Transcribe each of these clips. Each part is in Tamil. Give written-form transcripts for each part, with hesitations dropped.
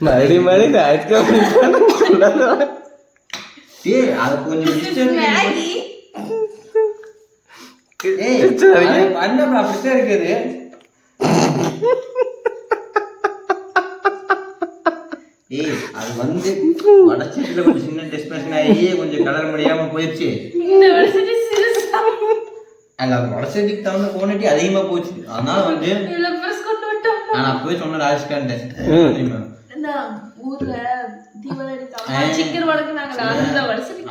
மறுபடியும் அது கொஞ்சம் அப்படித்தான் இருக்குது. அது வந்து வடச்சட்டில கொஞ்சம் சின்ன டிஸ்பென்ஷன் ஆகி கொஞ்சம் கலர் முடியாம போயிடுச்சு. அது வடச்சட்டிக்கு தகுந்த குவான்டிட்டி அதிகமா போச்சு. அதனால வந்து நான் அப்பவே சொன்ன ராஜஸ்கான்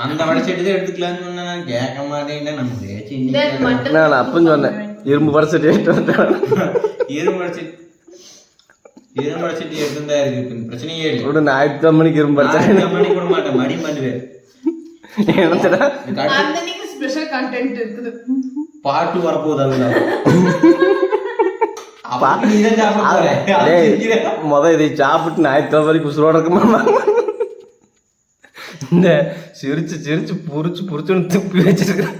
அந்த வடச்சட்டி தான் எடுத்துக்கலாம்னு சொன்னா கேட்க மாட்டேன். நம்ம நான் அப்பன்னு சொன்னேன் இரும்பு வடச்சட்டி இரும்பு வடச்சட்டி எடுத்துதான் இருக்கு. பிரச்சனையே இல்லை. நான் 8 மணிக்கு இரும்பு மணி கூட மாட்டேன். மணி பண்ணுவேன். பாட்டு வரப்போகுது. அதுதான் இதை சாப்பிட்டு ஞாயிற்று வரைக்கும் உசுரோட இருக்குமா? இந்த சிரிச்சு சிரிச்சு புரிச்சுன்னு துப்பி வச்சிருக்கிறேன்.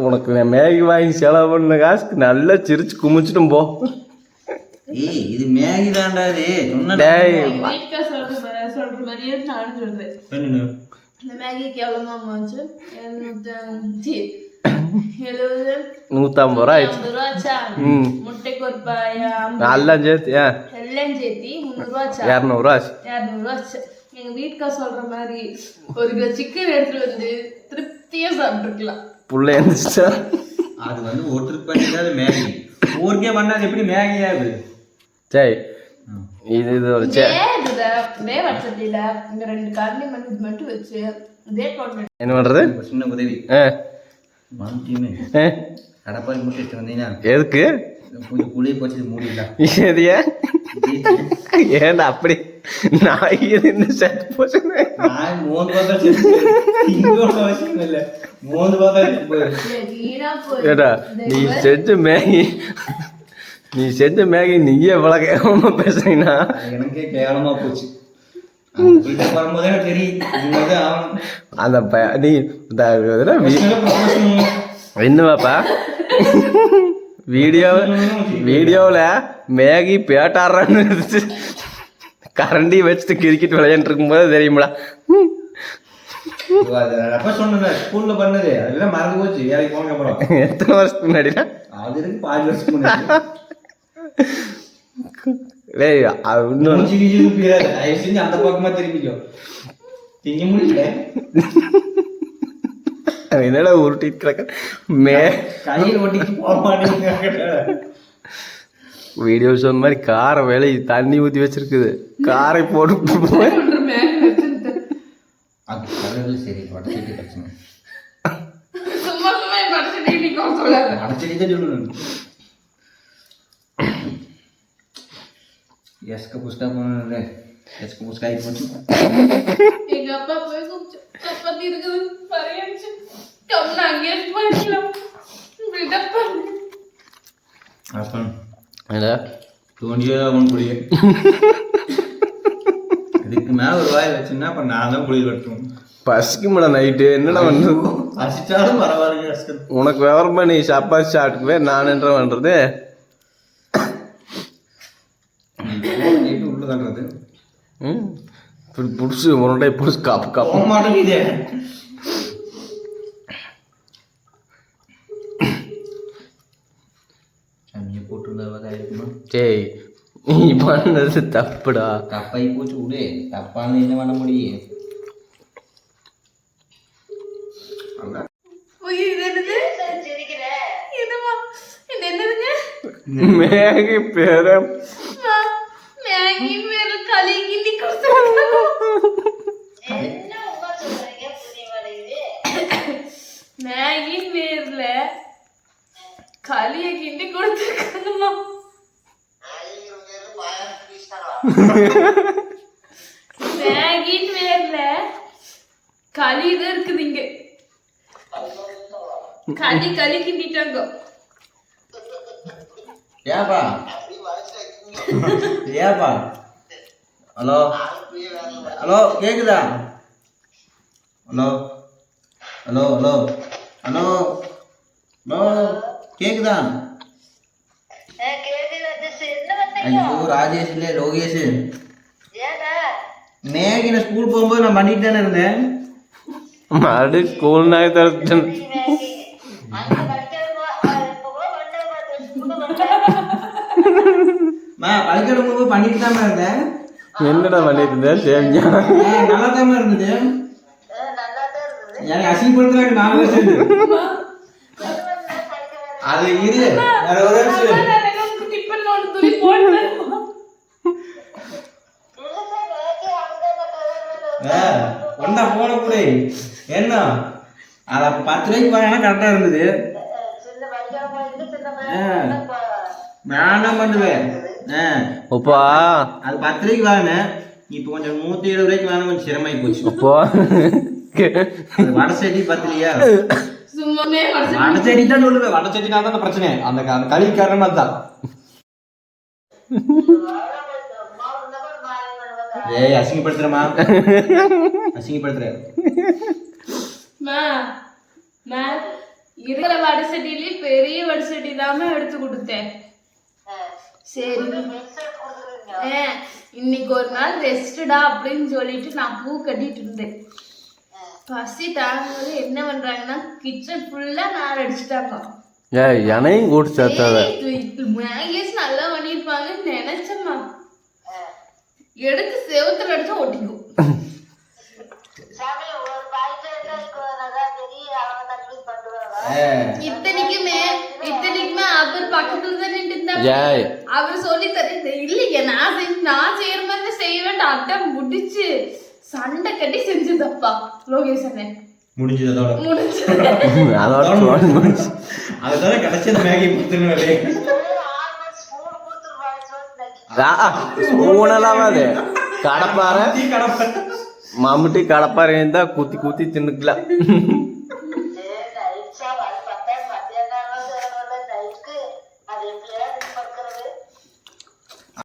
உனக்கு மேகி வாங்கி செலவு பண்ண காசுக்கு நல்லா சிரிச்சு குமிச்சிட்டும் போ. இது மேகி தான்டா. ₹150 ஆயிடுச்சு. முட்டைக்கு ஒரு பாயம் எல்லாம் சேர்த்து எல்லாம் சேர்த்தி ₹200 ஆச்சு. எங்க வீட்டுக்கார சொல்ற மாதிரி 1 கிலோ சிக்கன் எடுத்துட்டு வந்து திருப்தியா சாப்பிட்டுருக்கலாம். புள்ள எழுந்துச்சா? அது வந்து ஒருத்தருக்கு பண்ணிட்டாது மேகி. ஊருக்கே பண்ணாது எப்படி மேகி ஆகுது? சரி இது ஒரு வச்சதில்ல. இந்த 2 காரணி மட்டும் வச்சு என்ன பண்றது? சின்ன உதவி கடப்பாரி மூட்டை எடுத்து வந்தீங்கன்னா எதுக்கு? கொஞ்சம் புளியை போச்சு மூடிடலாம். எதையா ஏன்டா அப்படி நான் என்ன செத்து போச்சு? ஏடா நீ செஞ்ச மேகி நீயே எவ்வளவு கேவலமா பேசுறீங்கன்னா எனக்கே கேவலமா போச்சு. அந்த நீ என்னவாப்பா வீடியோவில் மேகி பேட்டாடுறான்னு கரண்டி வச்சுட்டு கிரிக்கெட் விளையாண்டு இருக்கும்போது தெரியுங்களா? ஸ்கூல்ல பண்ணது அதெல்லாம் மறந்து போச்சு. வேலைக்கு போன அப்புறம் எத்தனை வருஷத்துக்கு முன்னாடினா? அது இருக்கு 5 வருஷத்துக்கு முன்னாடி. அந்த பக்கமா திரும்பிக்கோ. திங்க முடியல என்னடா உருட்டிட்டு கிடக்க கையில் ஒட்டிட்டு போக மாட்டேங்க. வீடியோ சொன்ன மாதிரி காரை வேலை தண்ணி ஊற்றி வச்சிருக்குது. காரை போட்டு சரி வடச்சட்டி பிரச்சனை எஸ்க புஸ்கா போனது எஸ்க புஸ்கா ஆகி போச்சு. எங்க அப்பா போய் சப்பாத்தி இருக்குது பரையாச்சு கம்னா அங்கே போயிடலாம். அப்பன் தோண்டியே அவன் புளிய இதுக்கு மேல ஒரு வாய் வச்சுன்னா அப்ப நான் தான் புளிய வெட்டுவோம். பசிக்கும்ல நைட்டு என்னடா பண்ணுறது? பசிச்சாலும் பரவாயில்ல. உனக்கு விவரமா நீ சப்பாத்தி சாப்பிட்டுக்குவே நான் என்ன பண்றது? உள்ள தள்ளுறது இப்படி பிடிச்சி உன்னோட பிடிச்சி காப்பு காப்ப மாட்டேங்குது. டேய் நீ பண்ணது தப்புடா. தப்பாகி போச்சு விடு. தப்பான என்ன பண்ண முடியும்? மேகி பேரு மேகின் பேர்ல களிய கிண்டி கொடுத்துருக்காங்கம்மா. மேகின் பேர்ல களி தான் இருக்குது. இங்க களி கிண்டிட்டாங்க. ஏப்பா ஏப்பா ஹலோ ஹலோ கேக்குதா? Hello hello hello hello hello கேக்குதா? ஐயோ ராஜேஷ் இல்ல லோகேஷ். மேகி நான் ஸ்கூல் போகும்போது நான் பண்ணிட்டு தானே இருந்தேன். மறுபடியும் ஸ்கூல் நாய் தரட்டு. பள்ளிக்கூடம் போகும்போது பண்ணிட்டு தானே இருந்தேன். என்னடா பண்ணிட்டு இருந்தேன் சேமியா? நல்லா தானே இருந்தது. எனக்கு அசிங்கப்படுத்துறாங்க 4 வருஷம். அது இரு வேற ஒரு விஷயம். ஒன்னா போன கூட என்ன அத 10 ரூபாய்க்கு வாங்கினா கரெக்டா இருந்தது. நான் பண்ணுவேன். அப்பா அது 10 ரூபாய்க்கு வாங்கினேன். இப்போ கொஞ்சம் 170 ரூபாய்க்கு வாங்க கொஞ்சம் சிரமமாயி போச்சு. அப்பா வடசெடி பத்திரியா? சும்மாவே வடசெடி தான் சொல்லுவேன். வடசெடினா தான் பிரச்சனை. அந்த களி காரணமா தான். ஏய் அசிங்கப்படுத்துறமா? அசிங்கப்படுத்துற. இருக்கிற வடசெடியிலே பெரிய வடசெடி தாம எடுத்து கொடுத்தேன். சரி இன்னைக்கு ஒரு நாள் ரெஸ்டடா அப்படின்னு சொல்லிட்டு நான் பூ கட்டிட்டு இருந்தேன். பசி தாங்கும்போது என்ன பண்றாங்கன்னா கிச்சன் ஃபுல்லா நார் அடிச்சுட்டாங்க. ஏய் என்னையும் கூட்டு சேர்த்தாத. மேகேஸ் நல்லா பண்ணிருப்பாங்கன்னு நினைச்சம்மா. எடுத்து செவுத்துல அடிச்சா ஒட்டிக்கும். இத்தனைக்குமே அவர் பக்கத்துல தான் நின்று இருந்தா. அவர் சொல்லி தரேன் இல்லைங்க நான் செய்யற மாதிரி செய்ய வேண்டாம். அட்டம் முடிச்சு சண்டை கட்டி செஞ்சதப்பா லோகேஷ் அண்ணன். முடிஞ்சதோட அதோட கடைசி அந்த மேகி கொடுத்துருவே. ஸ்பூனெல்லாம் கடப்பார மம்முட்டி கடப்பார இருந்தா குத்தி குத்தி தின்னுக்கலாம்.